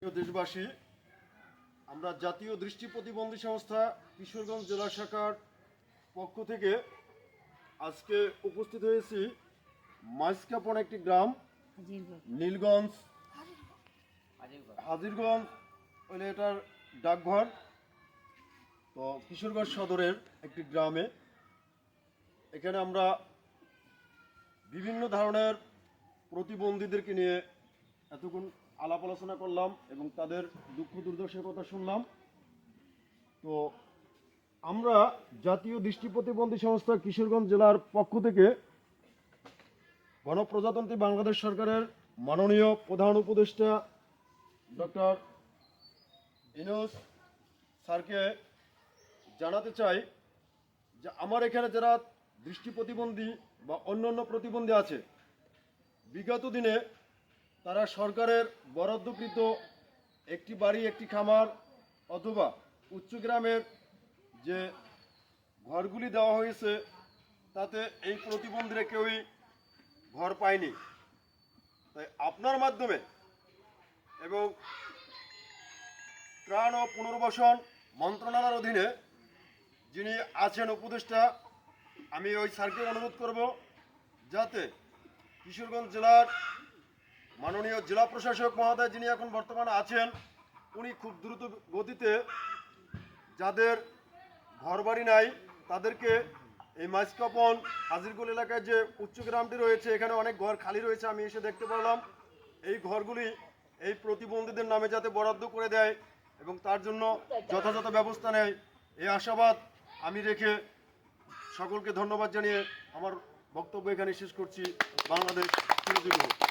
প্রিয় দেশবাসী, আমরা জাতীয় দৃষ্টি প্রতিবন্ধী সংস্থা কিশোরগঞ্জ জেলা শাখার পক্ষ থেকে আজকে উপস্থিত হয়েছি মাইজকাপন একটি গ্রাম, নীলগঞ্জ হাজিরগঞ্জ হইলে এটার ডাকঘর। তো কিশোরগঞ্জ সদরের একটি গ্রামে এখানে আমরা বিভিন্ন ধরনের প্রতিবন্ধীদেরকে নিয়ে এতক্ষণ আলাপ আলোচনা করলাম এবং তাদের দুঃখ দুর্দশার কথা শুনলাম। তো আমরা জাতীয় দৃষ্টি প্রতিবন্ধী সংস্থা কিশোরগঞ্জ জেলার পক্ষ থেকে গণপ্রজাতন্ত্রী বাংলাদেশ সরকারের মাননীয় প্রধান উপদেষ্টা ডক্টর ইউনূস স্যারকে জানাতে চাই যে আমার এখানে যারা দৃষ্টি প্রতিবন্ধী বা অন্যান্য প্রতিবন্ধী আছে, বিগত দিনে তারা সরকারের বরাদ্দকৃত একটি বাড়ি, একটি খামার অথবা উচ্চ গ্রামের যে ঘরগুলি দেওয়া হয়েছে তাতে এই প্রতিবন্ধীরা কেউই ঘর পায়নি। তাই আপনার মাধ্যমে এবং ত্রাণ ও পুনর্বাসন মন্ত্রণালয়ের অধীনে যিনি আছেন উপদেষ্টা, আমি ওই স্যারকে অনুরোধ করব যাতে কিশোরগঞ্জ জেলার মাননীয় জেলা প্রশাসক মহোদয় যিনি এখন বর্তমানে আছেন, উনি খুব দ্রুত গতিতে যাদের ঘরবাড়ি নাই তাদেরকে এই মাইজকাপন হাজিরগঞ্জ এলাকায় যে উচ্চ গ্রামটি রয়েছে, এখানে অনেক ঘর খালি রয়েছে, আমি এসে দেখতে পেলাম। এই ঘরগুলি এই প্রতিবন্ধীদের নামে যাতে বরাদ্দ করে দেয় এবং তার জন্য যথাযথ ব্যবস্থা নেয়, এই আশাবাদ আমি রেখে সকলকে ধন্যবাদ জানিয়ে আমার বক্তব্য এখানে শেষ করছি। বাংলাদেশ চিরজীবী হোক।